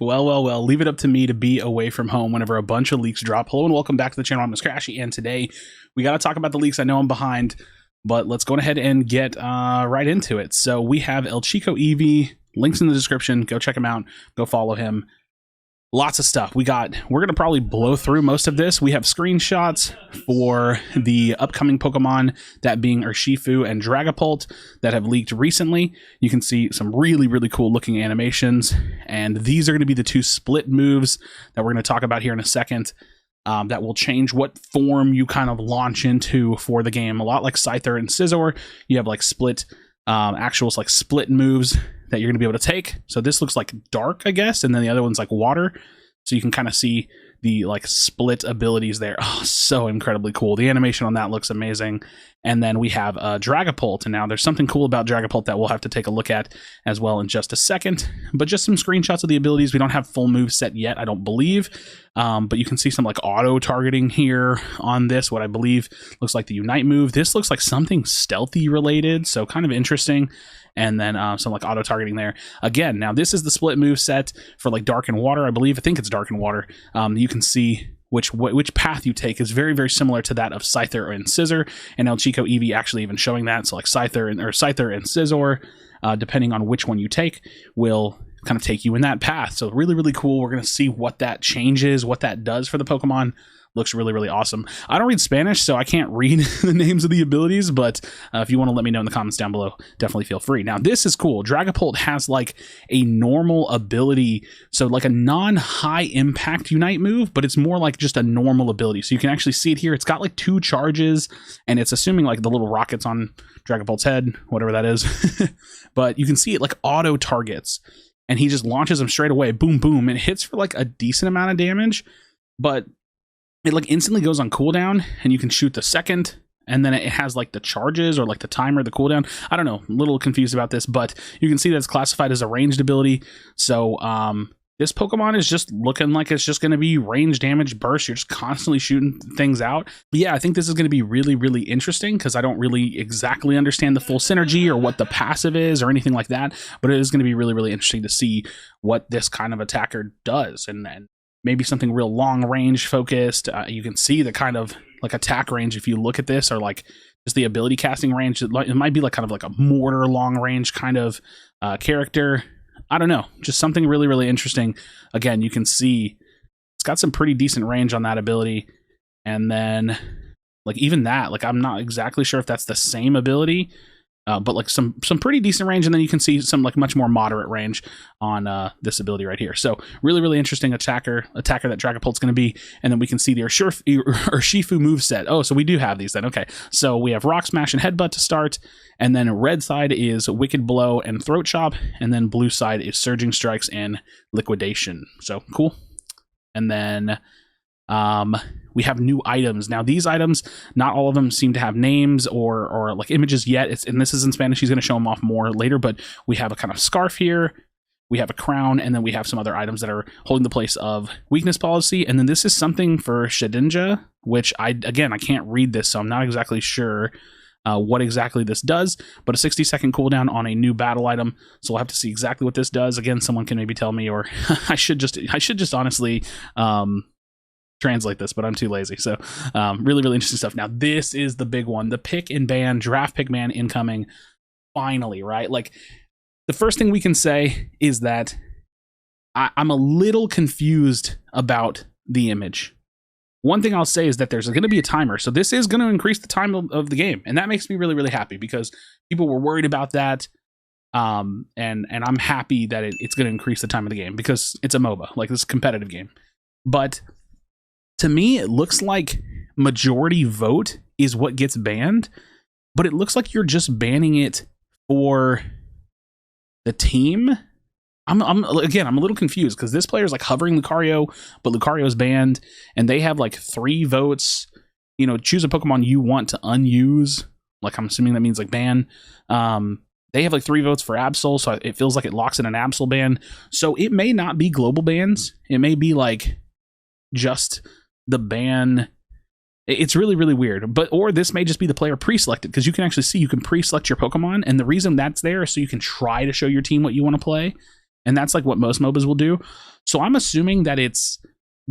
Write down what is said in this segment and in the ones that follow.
Well, leave it up to me to be away from home whenever a bunch of leaks drop. Hello and welcome back to the channel. I'm Krashy, and today we got to talk about the leaks. I know I'm behind, but let's go ahead and get right into it. So we have El Chico Eevee, links in the description. Go check him out. Go follow him. Lots of stuff. We're going to probably blow through most of this. We have screenshots for the upcoming Pokemon, that being Urshifu and Dragapult, that have leaked recently. You can see some really, really cool looking animations. And these are going to be the two split moves that we're going to talk about here in a second. That will change what form you kind of launch into for the game. A lot like Scyther and Scizor, you have like split, like split moves that you're going to be able to take. So this looks like dark, I guess, and then the other one's like water. So you can kind of see the like split abilities there. Oh, so incredibly cool. The animation on that looks amazing. And then we have Dragapult. And now there's something cool about Dragapult that we'll have to take a look at as well in just a second. But just some screenshots of the abilities. We don't have full move set yet, I don't believe. But you can see some like auto targeting here on this, what I believe looks like the Unite move. This looks like something stealthy related, so kind of interesting. And then some like auto targeting there. Again, now this is the split move set for like Dark and Water, I believe. I think it's Dark and Water. You can see which path you take is very, very similar to that of Scyther and Scizor, and El Chico Eevee actually even showing that. So like Scyther and Scizor, depending on which one you take, will kind of take you in that path. So really, really cool. We're going to see what that changes, what that does for the Pokemon. Looks really, really awesome. I don't read Spanish, so I can't read the names of the abilities, but if you want to let me know in the comments down below, definitely feel free. Now, this is cool. Dragapult has like a normal ability, so like a non-high impact Unite move, but it's more like just a normal ability. So you can actually see it here. It's got like 2 charges, and it's assuming like the little rockets on Dragapult's head, whatever that is. But you can see it like auto targets, and he just launches them straight away. Boom, boom. It hits for like a decent amount of damage, but it like instantly goes on cooldown, and you can shoot the second, and then it has like the charges or like the timer, the cooldown. I don't know, a little confused about this, but you can see that it's classified as a ranged ability. So this Pokemon is just looking like it's just going to be range damage burst. You're just constantly shooting things out. But yeah, I think this is going to be really, really interesting because I don't really exactly understand the full synergy or what the passive is or anything like that. But it is going to be really, really interesting to see what this kind of attacker does, and maybe something real long range focused. You can see the kind of like attack range if you look at this, or like just the ability casting range. It might be like kind of like a mortar long range kind of character. I don't know, just something really, really interesting. Again, you can see it's got some pretty decent range on that ability. And then like even that, like I'm not exactly sure if that's the same ability, but like some pretty decent range. And then you can see some like much more moderate range on this ability right here. So really, really interesting attacker that Dragapult's going to be. And then we can see the Urshifu moveset. Oh, so we do have these then. Okay, so we have Rock Smash and Headbutt to start. And then red side is Wicked Blow and Throat Chop. And then blue side is Surging Strikes and Liquidation. So cool. And then we have new items. Now these items, not all of them seem to have names or like images yet. And this is in Spanish. He's going to show them off more later, but we have a kind of scarf here. We have a crown, and then we have some other items that are holding the place of weakness policy. And then this is something for Shedinja, which I can't read this, so I'm not exactly sure what exactly this does, but a 60-second cooldown on a new battle item. So we'll have to see exactly what this does. Again, someone can maybe tell me, or I should just honestly translate this, but I'm too lazy. So really, really interesting stuff. Now this is the big one, the pick and ban draft pick man incoming. Finally, right? Like the first thing we can say is that I'm a little confused about the image. One thing I'll say is that there's going to be a timer, so this is going to increase the time of the game, and that makes me really, really happy because people were worried about that. And I'm happy that it's going to increase the time of the game because it's a MOBA, like this is a competitive game. But to me, it looks like majority vote is what gets banned, but it looks like you're just banning it for the team. I'm a little confused because this player is like hovering Lucario, but Lucario's banned, and they have like 3 votes. You know, choose a Pokemon you want to unuse. Like I'm assuming that means like ban. They have like 3 votes for Absol, so it feels like it locks in an Absol ban. So it may not be global bans. It may be like just the ban. It's really, really weird. Or this may just be the player pre-selected, because you can actually see you can pre-select your Pokemon, and the reason that's there is so you can try to show your team what you want to play. And that's like what most MOBAs will do. So I'm assuming that it's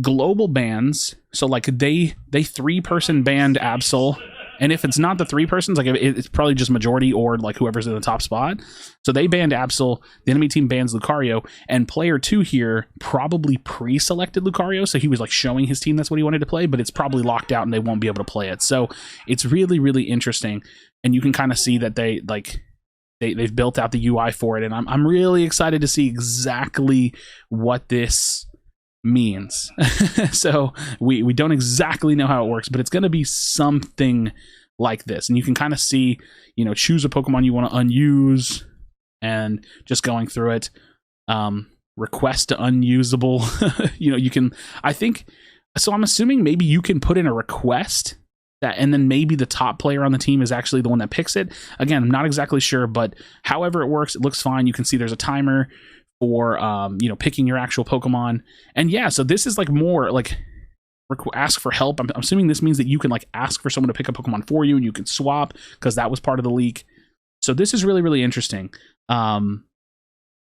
global bans. So like they 3-person banned Absol. And if it's not the 3 persons, like it's probably just majority or like whoever's in the top spot. So they banned Absol, the enemy team bans Lucario, and player 2 here probably pre-selected Lucario, so he was like showing his team that's what he wanted to play, but it's probably locked out and they won't be able to play it. So it's really, really interesting, and you can kind of see that they've built out the UI for it, and I'm really excited to see exactly what this means. So we don't exactly know how it works, but it's going to be something like this, and you can kind of see, you know, choose a Pokemon you want to unuse and just going through it. Request to unusable. You know, you can, I think, so I'm assuming maybe you can put in a request that, and then maybe the top player on the team is actually the one that picks it. Again, I'm not exactly sure, but however it works, it looks fine. You can see there's a timer for you know, picking your actual Pokemon. And yeah, so this is like more like ask for help. I'm assuming this means that you can like ask for someone to pick a Pokemon for you and you can swap, because that was part of the leak. So this is really, really interesting.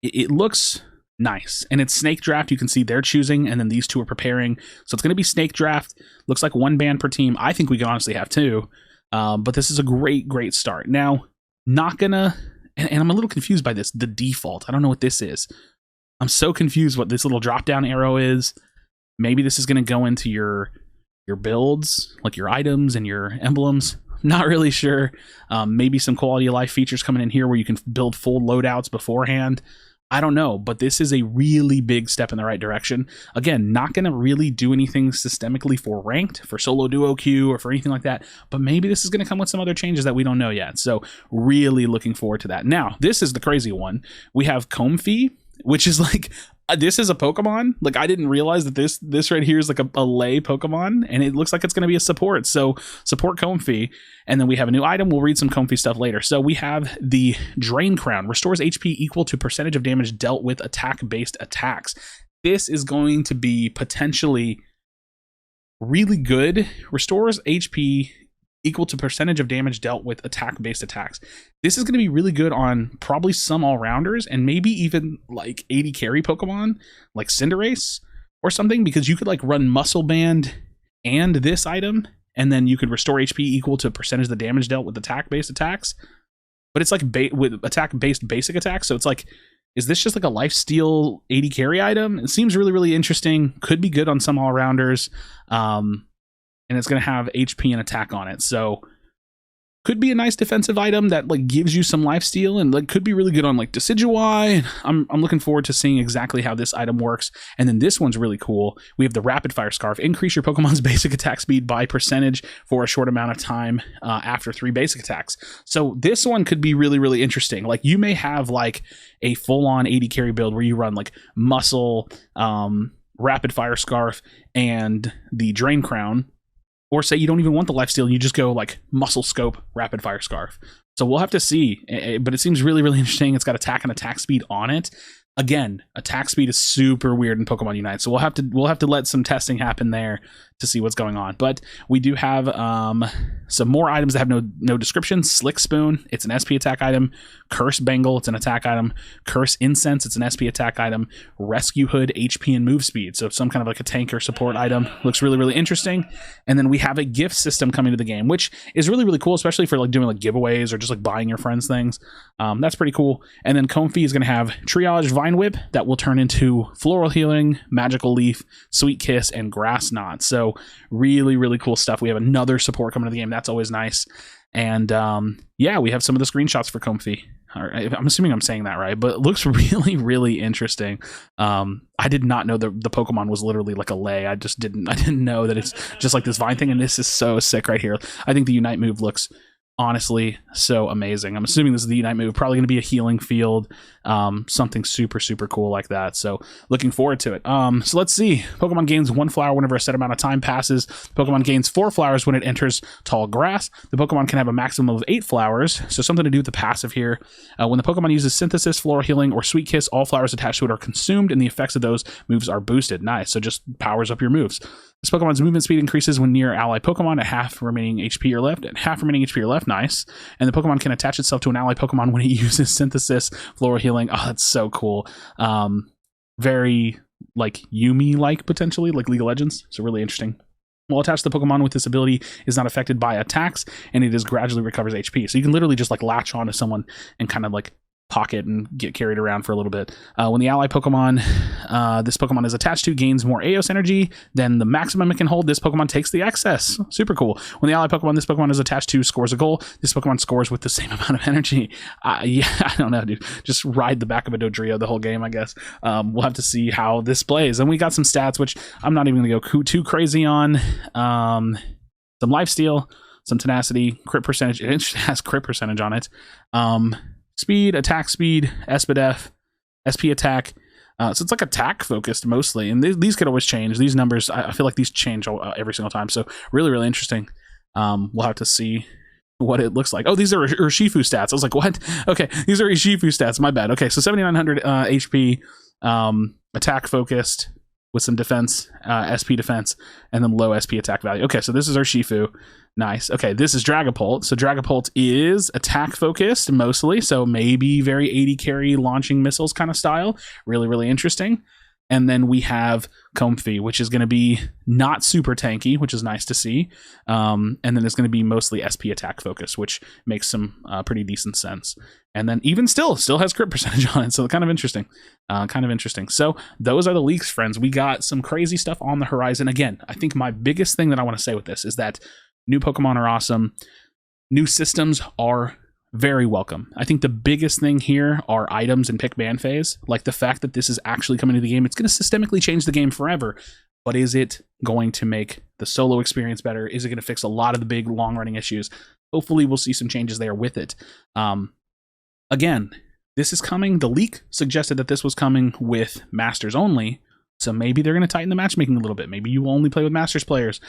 It looks nice, and it's snake draft. You can see they're choosing, and then these two are preparing. So it's going to be snake draft. Looks like 1 ban per team. I think we can honestly have 2, but this is a great start. Now, not gonna, and I'm a little confused by this, the default. I don't know what this is. I'm so confused what this little drop down arrow is. Maybe this is going to go into your builds, like your items and your emblems. Not really sure. Maybe some quality of life features coming in here where you can build full loadouts beforehand. I don't know, but this is a really big step in the right direction. Again, not going to really do anything systemically for ranked, for solo duo queue, or for anything like that, but maybe this is going to come with some other changes that we don't know yet. So really looking forward to that. Now, this is the crazy one. We have Comfey, which is like, this is a Pokemon. Like, I didn't realize that this right here is like a lay Pokemon, and it looks like it's going to be a support. So support Comfey, and then we have a new item. We'll read some Comfey stuff later. So we have the Drain Crown, restores HP equal to percentage of damage dealt with attack-based attacks. This is going to be potentially really good. Restores HP equal to percentage of damage dealt with attack-based attacks. This is going to be really good on probably some all-rounders, and maybe even like 80 carry Pokemon like Cinderace or something, because you could like run Muscle Band and this item, and then you could restore HP equal to percentage of the damage dealt with attack-based attacks. But it's like with attack-based basic attacks, so it's like, is this just like a lifesteal 80 carry item? It seems really, really interesting. Could be good on some all-rounders. And it's going to have HP and attack on it. So could be a nice defensive item that like gives you some lifesteal, and like could be really good on like Decidueye. I'm looking forward to seeing exactly how this item works. And then this one's really cool. We have the Rapid Fire Scarf. Increase your Pokemon's basic attack speed by percentage for a short amount of time after 3 basic attacks. So this one could be really, really interesting. Like, you may have like a full-on 80 carry build where you run like Muscle, Rapid Fire Scarf, and the Drain Crown. Or say you don't even want the lifesteal and you just go like Muscle Scope, Rapid Fire Scarf. So we'll have to see, but it seems really, really interesting. It's got attack and attack speed on it. Again, attack speed is super weird in Pokemon Unite, so we'll have to let some testing happen there to see what's going on. But we do have some more items that have no description. Slick Spoon, it's an SP attack item. Curse Bangle, it's an attack item. Curse Incense, it's an SP attack item. Rescue Hood, HP and move speed, so some kind of like a tank or support item. Looks really, really interesting. And then we have a gift system coming to the game, which is really, really cool, especially for like doing like giveaways or just like buying your friends things. That's pretty cool. And then Comfey is going to have Triage Vine Whip that will turn into Floral Healing, Magical Leaf, Sweet Kiss, and Grass Knot. So really, really cool stuff. We have another support coming to the game. That's always nice. And yeah, we have some of the screenshots for Comfey. I'm assuming I'm saying that right, but it looks really, really interesting. I did not know the Pokemon was literally like a lay. I didn't know that it's just like this vine thing, and this is so sick right here. I think the Unite move looks honestly so amazing. I'm assuming this is the Unite move, probably going to be a healing field, something super, super cool like that. So looking forward to it. So let's see. Pokemon gains 1 flower whenever a set amount of time passes. Pokemon gains 4 flowers when it enters tall grass. The Pokemon can have a maximum of 8 flowers, so something to do with the passive here. When the Pokemon uses Synthesis, Floral Healing, or Sweet Kiss, all flowers attached to it are consumed, and the effects of those moves are boosted. Nice. So just powers up your moves. This Pokemon's movement speed increases when near ally Pokemon at half remaining HP or left. At half remaining HP or left, nice. And the Pokemon can attach itself to an ally Pokemon when it uses Synthesis, Floral Healing. Oh, that's so cool. Very like Yumi-like potentially, like League of Legends. So really interesting. While attached, the Pokemon with this ability is not affected by attacks, and it is gradually recovers HP. So you can literally just like latch onto someone and kind of like pocket and get carried around for a little bit. When the ally Pokemon, this Pokemon is attached to, gains more Aeos energy than the maximum it can hold. This Pokemon takes the excess. Super cool. When the ally Pokemon this Pokemon is attached to scores a goal, this Pokemon scores with the same amount of energy. Yeah, I don't know, dude. Just ride the back of a Dodrio the whole game, I guess. We'll have to see how this plays. And we got some stats, which I'm not even going to go too crazy on. Some lifesteal, some tenacity, crit percentage. It has crit percentage on it. Speed, attack speed, SPDF, SP attack. So it's like attack focused mostly. And these could always change. These numbers, I feel like these change every single time. So really, really interesting. We'll have to see what it looks like. Oh, these are Urshifu stats. I was like, what? Okay, these are Urshifu stats. My bad. Okay, so 7,900 HP, attack focused with some defense, SP defense, and then low SP attack value. Okay, so this is Urshifu. Nice. Okay, this is Dragapult. So Dragapult is attack focused mostly, so maybe very 80 carry launching missiles kind of style. Really, really interesting. And then we have Comfey, which is going to be not super tanky, which is nice to see. And then it's going to be mostly SP attack focused, which makes some pretty decent sense. And then even still has crit percentage on it, so kind of interesting. So those are the leaks, friends. We got some crazy stuff on the horizon. Again, I think my biggest thing that I want to say with this is that new Pokemon are awesome. New systems are very welcome. I think the biggest thing here are items and pick ban phase. Like the fact that this is actually coming to the game, it's going to systemically change the game forever. But is it going to make the solo experience better? Is it going to fix a lot of the big long-running issues? Hopefully we'll see some changes there with it. Again, this is coming. The leak suggested that this was coming with Masters only. So maybe they're going to tighten the matchmaking a little bit. Maybe you will only play with Masters players.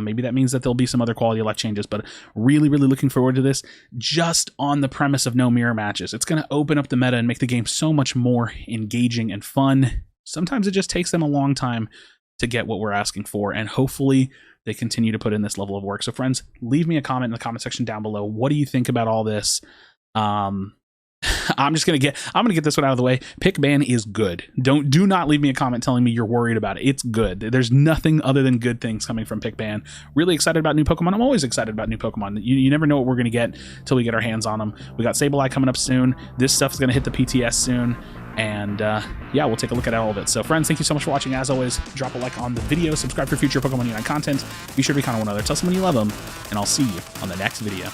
Maybe that means that there'll be some other quality of life changes. But really, really looking forward to this just on the premise of no mirror matches. It's going to open up the meta and make the game so much more engaging and fun. Sometimes it just takes them a long time to get what we're asking for. And hopefully they continue to put in this level of work. So friends, leave me a comment in the comment section down below. What do you think about all this? I'm gonna get this one out of the way. Pick ban is good. Do not leave me a comment telling me you're worried about it. It's good. There's nothing other than good things coming from pick ban. Really excited about new Pokemon. I'm always excited about new Pokemon. You never know what we're gonna get till we get our hands on them. We got Sableye coming up soon. This stuff's gonna hit the PTS soon. And yeah, we'll take a look at all of it. So friends, thank you so much for watching. As always, drop a like on the video, subscribe for future Pokemon Unite content. Be sure to be kind of one another. Tell someone you love them, and I'll see you on the next video.